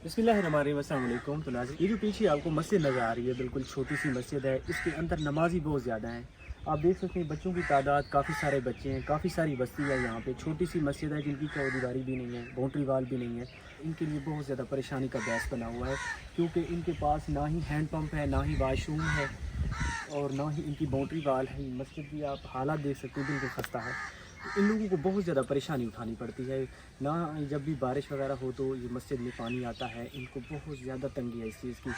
बिस्मिल्लाहिर्रहमानिर्रहीम, अस्सलाम वालेकुम। तो नाज़रीन, ये जो पीछे आपको मस्जिद नज़र आ रही है, बिल्कुल छोटी सी मस्जिद है। इसके अंदर नमाजी बहुत ज़्यादा हैं। आप देख सकते हैं बच्चों की तादाद, काफ़ी सारे बच्चे हैं, काफ़ी सारी बस्ती है यहाँ पे। छोटी सी मस्जिद है जिनकी चौदीवारी भी नहीं है, बाउंड्री वाल भी नहीं है। इनके लिए बहुत ज़्यादा परेशानी का बहस बना हुआ है, क्योंकि इनके पास ना ही हैंड पंप है, ना ही वाशरूम है और ना ही इनकी बाउंड्री वाल है। मस्जिद की आप हालात देख सकते हैं, बिल्कुल खस्ता है। तो इन लोगों को बहुत ज़्यादा परेशानी उठानी पड़ती है ना। जब भी बारिश वगैरह हो तो ये मस्जिद में पानी आता है, इनको बहुत ज़्यादा तंगी है इस चीज़ की।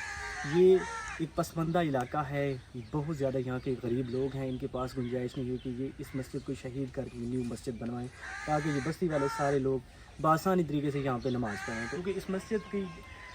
ये एक पसमानदा इलाका है, बहुत ज़्यादा यहाँ के गरीब लोग हैं, इनके पास गुंजाइश नहीं है कि ये इस मस्जिद को शहीद करके न्यू मस्जिद बनवाएं, ताकि ये बस्ती वाले सारे लोग बआसानी तरीके से यहाँ पे नमाज़ पढ़ें। क्योंकि इस मस्जिद की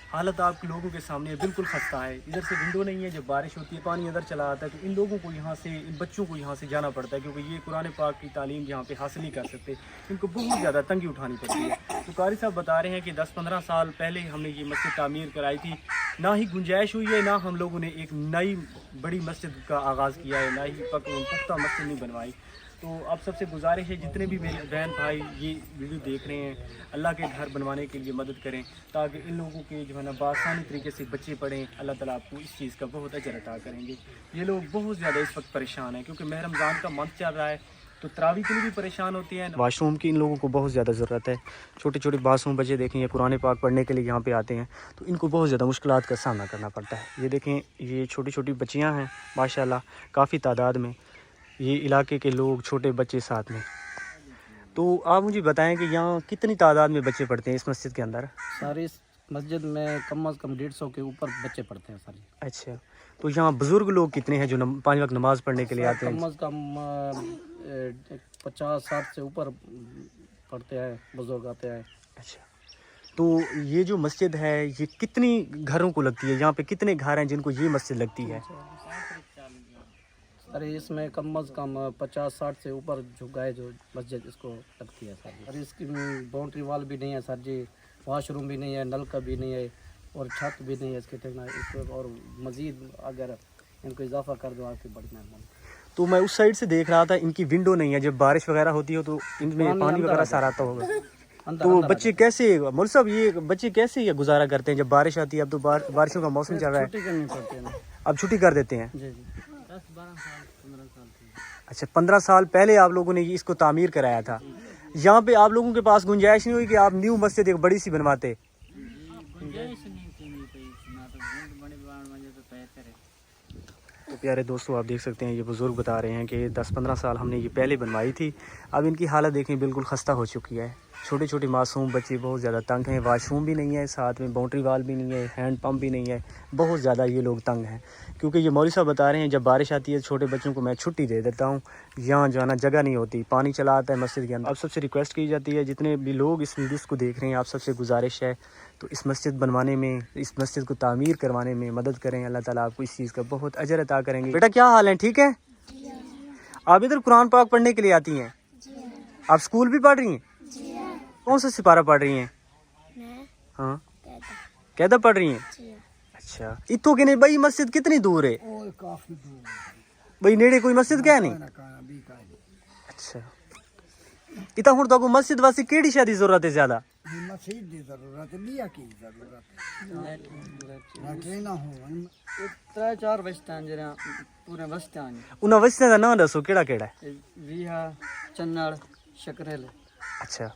हालत आप लोगों के सामने बिल्कुल खस्ता है। इधर से विंडो नहीं है, जब बारिश होती है पानी अंदर चला आता है, तो इन लोगों को यहाँ से, इन बच्चों को यहाँ से जाना पड़ता है, क्योंकि ये कुरान पाक की तालीम यहाँ पे हासिल नहीं कर सकते। इनको बहुत ज़्यादा तंगी उठानी पड़ती है। तो कारी साहब बता रहे हैं कि 10-15 साल पहले हमने ये मस्जिद तामीर कराई थी, ना ही गुंजाइश हुई है, ना हम लोगों ने एक नई बड़ी मस्जिद का आगाज़ किया है, ना ही पुख्ता मस्जिद नहीं बनवाई। तो अब सबसे गुजारिश है, जितने भी मेरे बहन भाई ये वीडियो देख रहे हैं, अल्लाह के घर बनवाने के लिए मदद करें, ताकि इन लोगों के जो है ना बआसानी तरीके से बच्चे पढ़ें। अल्लाह ताला आपको इस चीज़ का बहुत अजर अता करेंगे। ये लोग बहुत ज़्यादा इस वक्त परेशान हैं, क्योंकि माह रमज़ान का मंथ चल रहा है, तो तरावी के लिए भी परेशान होते हैं। वाशरूम की इन लोगों को बहुत ज़्यादा ज़रूरत है। छोटे छोटे मासूम बच्चे देखें, ये कुरान पाक पढ़ने के लिए यहाँ पे आते हैं, तो इनको बहुत ज़्यादा मुश्किलात का सामना करना पड़ता है। ये देखें, ये छोटी छोटी बच्चियाँ हैं माशाल्लाह, काफ़ी तादाद में, ये इलाके के लोग, छोटे बच्चे साथ में। तो आप मुझे बताएं कि यहाँ कितनी तादाद में बच्चे पढ़ते हैं इस मस्जिद के अंदर? सारी मस्जिद में कम अज़ कम 150 के ऊपर बच्चे पढ़ते हैं सारी। अच्छा, तो यहाँ बुज़ुर्ग लोग कितने हैं जो 5 वक्त नमाज़ पढ़ने के लिए आते हैं? कम अज़ कम 50-60 से ऊपर पढ़ते हैं, बुजुर्ग आते हैं। अच्छा, तो ये जो मस्जिद है ये कितनी घरों को लगती है? यहाँ पे कितने घर हैं जिनको ये मस्जिद लगती है? अरे इसमें कम अज़ कम 50-60 से ऊपर जो गाय जो मस्जिद इसको लगती है सर। और इसकी बाउंड्री वाल भी नहीं है सर जी, वाशरूम भी नहीं है, नल का भी नहीं है और छत भी नहीं है इसके ठिकाना। इसको और मज़ीद अगर इनको इजाफा कर दो आपकी बड़ी मेहरबानी। तो मैं उस साइड से देख रहा था, इनकी विंडो नहीं है, जब बारिश वगैरह होती हो तो इनमें पानी वगैरह सारा आता होगा। तो बच्चे कैसे, मौलवी साहब ये बच्चे कैसे ये गुजारा करते हैं जब बारिश आती है? अब तो बारिशों का मौसम चल रहा है, छुट्टी करनी पड़ती है ना। अब छुट्टी कर देते हैं। जी जी 10-12 साल 15 साल से। अच्छा, 15 साल पहले आप लोगों ने इसको तामीर कराया था। यहाँ पे आप लोगों के पास गुंजाइश नहीं हुई कि आप न्यू मस्जिद एक बड़ी सी बनवाते? तो प्यारे दोस्तों, आप देख सकते हैं ये बुज़ुर्ग बता रहे हैं कि 10-15 साल हमने ये पहले बनवाई थी। अब इनकी हालत देखें, बिल्कुल खस्ता हो चुकी है। छोटे छोटे मासूम बच्चे बहुत ज़्यादा तंग हैं, वाशरूम भी नहीं है, साथ में बाउंड्री वाल भी नहीं है, हैंड पंप भी नहीं है। बहुत ज़्यादा ये लोग तंग हैं, क्योंकि ये मौलवी साहब बता रहे हैं जब बारिश आती है छोटे बच्चों को मैं छुट्टी दे देता हूँ, यहाँ जो है ना जगह नहीं होती, पानी चला आता है मस्जिद के अंदर। अब सबसे रिक्वेस्ट की जाती है, जितने भी लोग इस वीडियोज़ को देख रहे हैं, आप सबसे गुजारिश है तो इस मस्जिद बनवाने में, इस मस्जिद को तामीर करवाने में मदद करें। अल्लाह ताला आपको इस चीज़ का बहुत अजर अता करेंगे। बेटा क्या हाल है, ठीक है? आप इधर कुरान पाक पढ़ने के लिए आती हैं? आप स्कूल भी पढ़ रही हैं? कौन सा सिपारा पढ़ रही हैं? हाँ, कैदा पढ़ रही हैं? अच्छा, इतो कि नहीं भाई, मस्जिद कितनी दूर है? काफी दूर भाई नेड़े कोई मस्जिद क्या नहीं? अच्छा, इतना हुण तो मस्जिद वास्ते केड़ी शय दी जरूरत है ज्यादा? मस्जिद दी जरूरत है, लिया की जरूरत है ना हो। 3-4 बस्तान जरा पूरे बस्तान। उन्हां बस्तियां दा नाम दसो, केड़ा केड़ा है? वीहा, चन्नड़, शकरेल। अच्छा,